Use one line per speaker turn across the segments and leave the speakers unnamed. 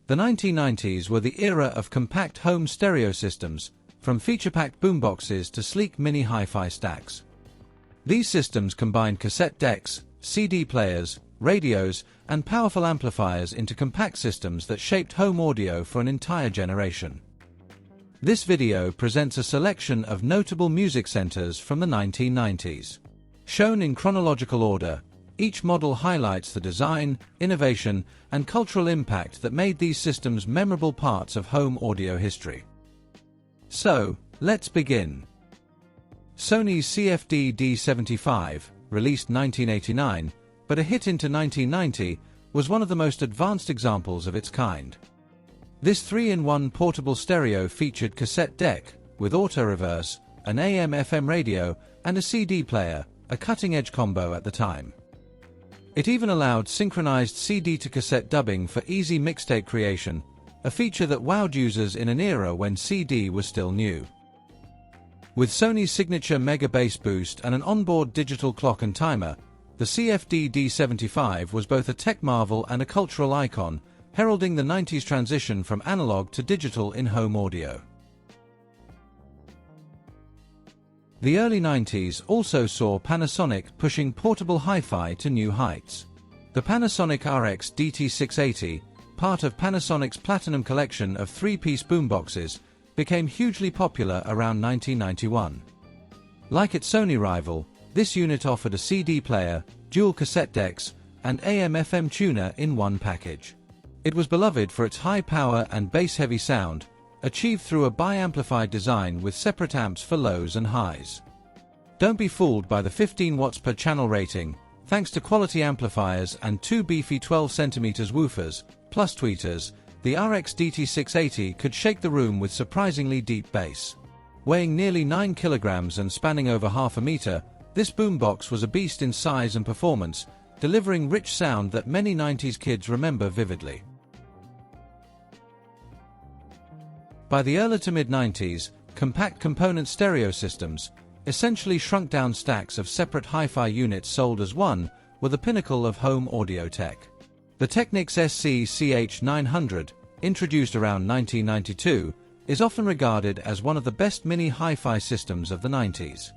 The 1990s were the era of compact home stereo systems, from feature-packed boomboxes to sleek mini hi-fi stacks. These systems combined cassette decks, CD players, radios, and powerful amplifiers into compact systems that shaped home audio for an entire generation. This video presents a selection of notable music centers from the 1990s. Shown in chronological order, each model highlights the design, innovation, and cultural impact that made these systems memorable parts of home audio history. So, let's begin. Sony's CFD-D75, released 1989, but a hit into 1990, was one of the most advanced examples of its kind. This 3-in-1 portable stereo featured cassette deck, with auto-reverse, an AM/FM radio, and a CD player, a cutting-edge combo at the time. It even allowed synchronized CD-to-cassette dubbing for easy mixtape creation, a feature that wowed users in an era when CD was still new. With Sony's signature mega bass boost and an onboard digital clock and timer, the CFD-D75 was both a tech marvel and a cultural icon, heralding the 90s transition from analog to digital in home audio. The early 90s also saw Panasonic pushing portable hi-fi to new heights. The Panasonic RX-DT680, part of Panasonic's Platinum collection of 3-piece boomboxes, became hugely popular around 1991. Like its Sony rival, this unit offered a CD player, dual cassette decks, and AM/FM tuner in one package. It was beloved for its high power and bass-heavy sound, achieved through a bi-amplified design with separate amps for lows and highs. Don't be fooled by the 15 watts per channel rating. Thanks to quality amplifiers and two beefy 12 cm woofers, plus tweeters, the RX-DT680 could shake the room with surprisingly deep bass. Weighing nearly 9 kilograms and spanning over half a meter, this boombox was a beast in size and performance, delivering rich sound that many 90s kids remember vividly. By the early to mid-90s, compact component stereo systems, essentially shrunk-down stacks of separate hi-fi units sold as one, were the pinnacle of home audio tech. The Technics SC-CH900, introduced around 1992, is often regarded as one of the best mini hi-fi systems of the 90s.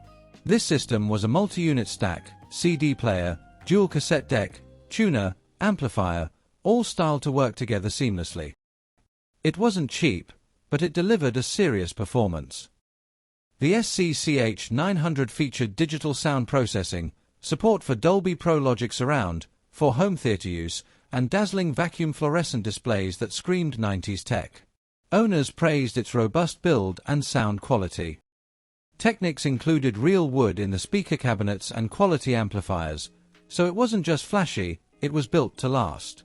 This system was a multi-unit stack, CD player, dual cassette deck, tuner, amplifier, all styled to work together seamlessly. It wasn't cheap, but it delivered a serious performance. The SC-CH900 featured digital sound processing, support for Dolby Pro Logic Surround, for home theater use, and dazzling vacuum fluorescent displays that screamed 90s tech. Owners praised its robust build and sound quality. Technics included real wood in the speaker cabinets and quality amplifiers, so it wasn't just flashy, it was built to last.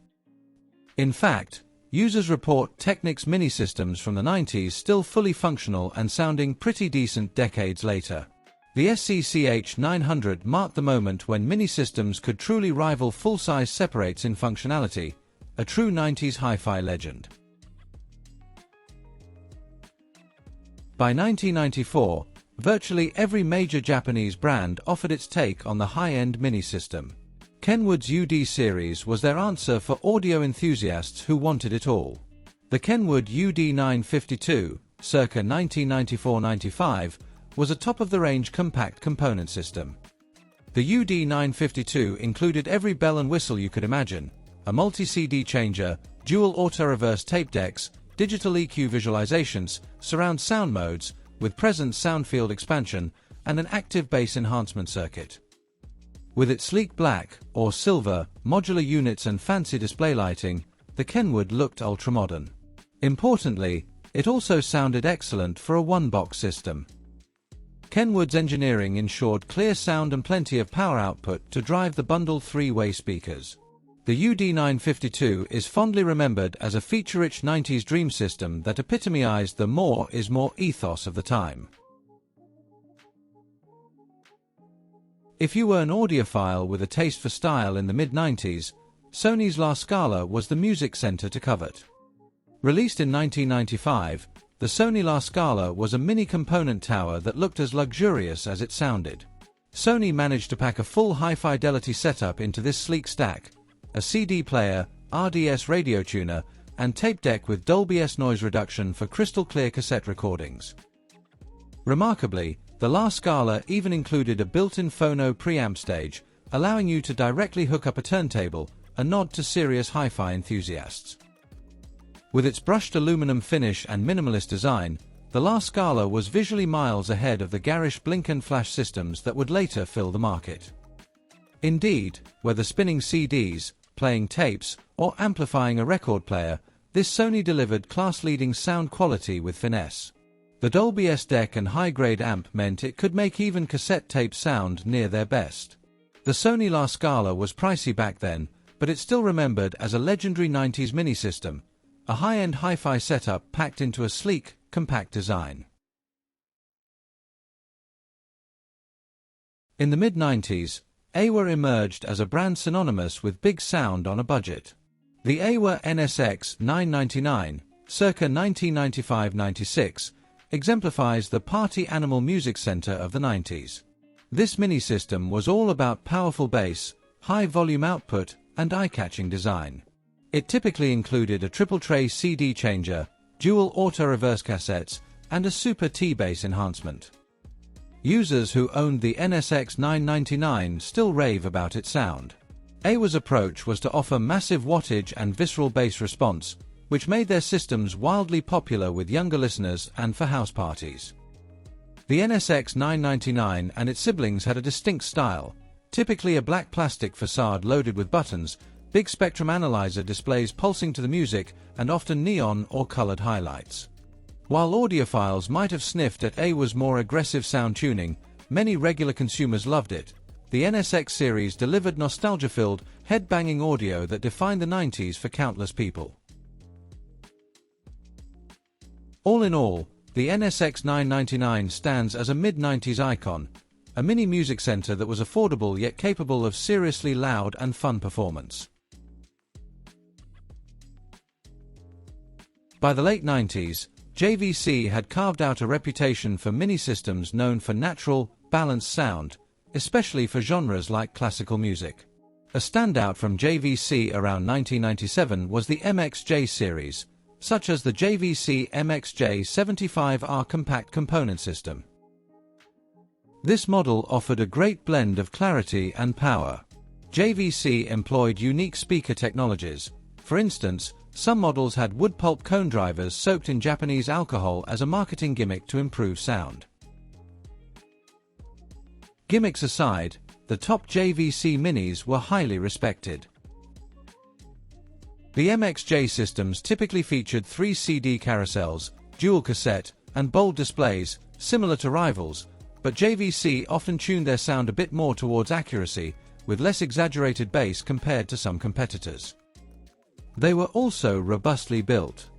In fact, users report Technics mini systems from the 90s still fully functional and sounding pretty decent decades later. The SC-CH900 marked the moment when mini systems could truly rival full-size separates in functionality, a true 90s hi-fi legend. By 1994, virtually every major Japanese brand offered its take on the high-end mini system. Kenwood's UD series was their answer for audio enthusiasts who wanted it all. The Kenwood UD-952, circa 1994-95, was a top-of-the-range compact component system. The UD-952 included every bell and whistle you could imagine: a multi-CD changer, dual auto-reverse tape decks, digital EQ visualizations, surround sound modes, with present sound field expansion, and an active bass enhancement circuit. With its sleek black, or silver, modular units and fancy display lighting, the Kenwood looked ultramodern. Importantly, it also sounded excellent for a one-box system. Kenwood's engineering ensured clear sound and plenty of power output to drive the bundled three-way speakers. The UD-952 is fondly remembered as a feature-rich 90s dream system that epitomized the more is more ethos of the time. If you were an audiophile with a taste for style in the mid-90s, Sony's La Scala was the music center to covet. Released in 1995, the Sony La Scala was a mini component tower that looked as luxurious as it sounded. Sony managed to pack a full high-fidelity setup into this sleek stack: a CD player, RDS radio tuner, and tape deck with Dolby S noise reduction for crystal clear cassette recordings. Remarkably, the La Scala even included a built-in phono preamp stage, allowing you to directly hook up a turntable, a nod to serious hi-fi enthusiasts. With its brushed aluminum finish and minimalist design, the La Scala was visually miles ahead of the garish blink and flash systems that would later fill the market. Indeed, whether spinning CDs, playing tapes, or amplifying a record player, this Sony delivered class-leading sound quality with finesse. The Dolby S deck and high-grade amp meant it could make even cassette tapes sound near their best. The Sony La Scala was pricey back then, but it's still remembered as a legendary 90s mini-system, a high-end hi-fi setup packed into a sleek, compact design. In the mid-90s, Aiwa emerged as a brand synonymous with big sound on a budget. The Aiwa NSX-999, circa 1995-96, exemplifies the party animal music center of the 90s. This mini-system was all about powerful bass, high-volume output, and eye-catching design. It typically included a triple-tray CD changer, dual auto-reverse cassettes, and a Super T-bass enhancement. Users who owned the NSX-999 still rave about its sound. Aiwa's approach was to offer massive wattage and visceral bass response, which made their systems wildly popular with younger listeners and for house parties. The NSX-999 and its siblings had a distinct style, typically a black plastic facade loaded with buttons, big spectrum analyzer displays pulsing to the music, and often neon or colored highlights. While audiophiles might have sniffed at Aiwa's more aggressive sound tuning, many regular consumers loved it. The NSX series delivered nostalgia-filled, head-banging audio that defined the 90s for countless people. All in all, the NSX-999 stands as a mid-90s icon, a mini music center that was affordable yet capable of seriously loud and fun performance. By the late 90s, JVC had carved out a reputation for mini-systems known for natural, balanced sound, especially for genres like classical music. A standout from JVC around 1997 was the MX-J series, such as the JVC MX-J75R compact component system. This model offered a great blend of clarity and power. JVC employed unique speaker technologies. For instance, some models had wood pulp cone drivers soaked in Japanese alcohol as a marketing gimmick to improve sound. Gimmicks aside, the top JVC minis were highly respected. The MX-J systems typically featured 3 CD carousels, dual cassette, and bold displays, similar to rivals, but JVC often tuned their sound a bit more towards accuracy, with less exaggerated bass compared to some competitors. They were also robustly built.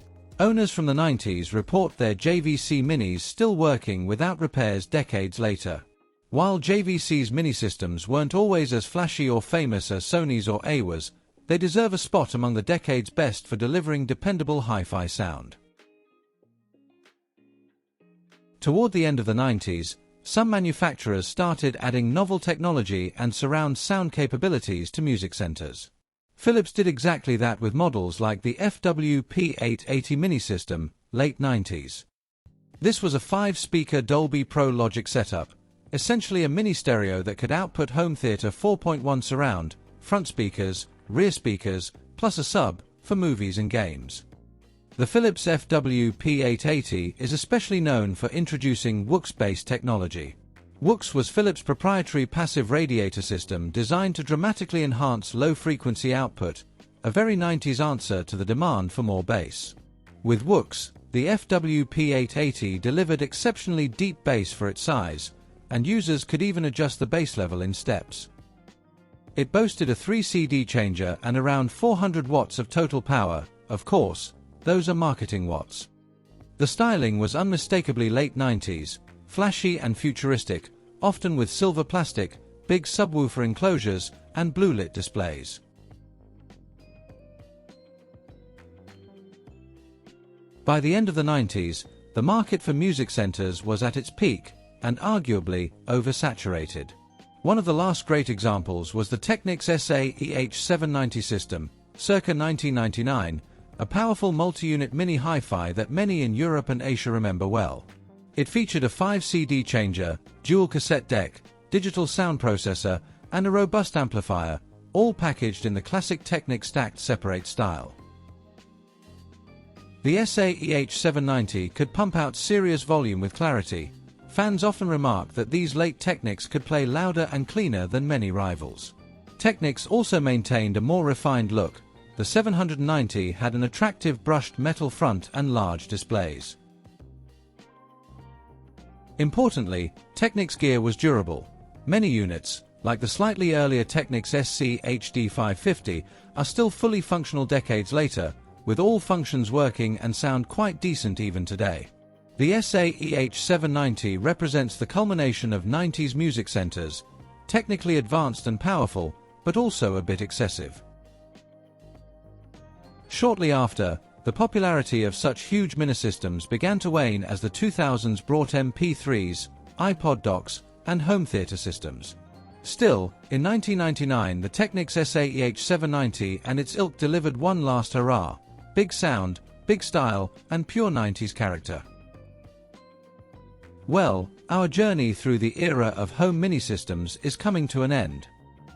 Owners from the 90s report their JVC minis still working without repairs decades later. While JVC's mini-systems weren't always as flashy or famous as Sony's or Aiwa's, they deserve a spot among the decade's best for delivering dependable hi-fi sound. Toward the end of the 90s, some manufacturers started adding novel technology and surround sound capabilities to music centers. Philips did exactly that with models like the FWP-880 mini-system, late 90s. This was a 5-speaker Dolby Pro Logic setup, essentially a mini-stereo that could output home theater 4.1 surround, front speakers, rear speakers, plus a sub, for movies and games. The Philips FWP-880 is especially known for introducing WUX-based technology. WUX was Philips' proprietary passive radiator system designed to dramatically enhance low-frequency output, a very 90s answer to the demand for more bass. With WUX, the FWP-880 delivered exceptionally deep bass for its size, and users could even adjust the bass level in steps. It boasted a 3 CD changer and around 400 watts of total power. Of course, those are marketing watts. The styling was unmistakably late 90s, flashy and futuristic, often with silver plastic, big subwoofer enclosures, and blue-lit displays. By the end of the 90s, the market for music centers was at its peak, and arguably oversaturated. One of the last great examples was the Technics SE-EH790 system, circa 1999, a powerful multi-unit mini hi-fi that many in Europe and Asia remember well. It featured a 5 CD changer, dual cassette deck, digital sound processor, and a robust amplifier, all packaged in the classic Technics stacked separate style. The SE-EH790 could pump out serious volume with clarity. Fans often remark that these late Technics could play louder and cleaner than many rivals. Technics also maintained a more refined look. The 790 had an attractive brushed metal front and large displays. Importantly, Technics gear was durable. Many units, like the slightly earlier Technics SC-CH900, are still fully functional decades later, with all functions working and sound quite decent even today. The SE-EH790 represents the culmination of 90s music centers, technically advanced and powerful, but also a bit excessive. Shortly after, the popularity of such huge minisystems began to wane as the 2000s brought MP3s, iPod docks, and home theater systems. Still, in 1999 the Technics SE-EH790 and its ilk delivered one last hurrah: big sound, big style, and pure 90s character. Well, our journey through the era of home mini-systems is coming to an end.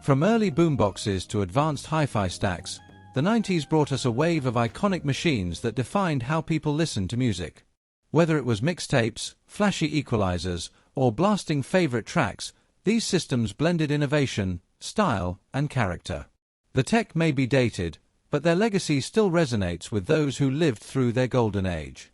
From early boomboxes to advanced hi-fi stacks, the 90s brought us a wave of iconic machines that defined how people listened to music. Whether it was mixtapes, flashy equalizers, or blasting favorite tracks, these systems blended innovation, style, and character. The tech may be dated, but their legacy still resonates with those who lived through their golden age.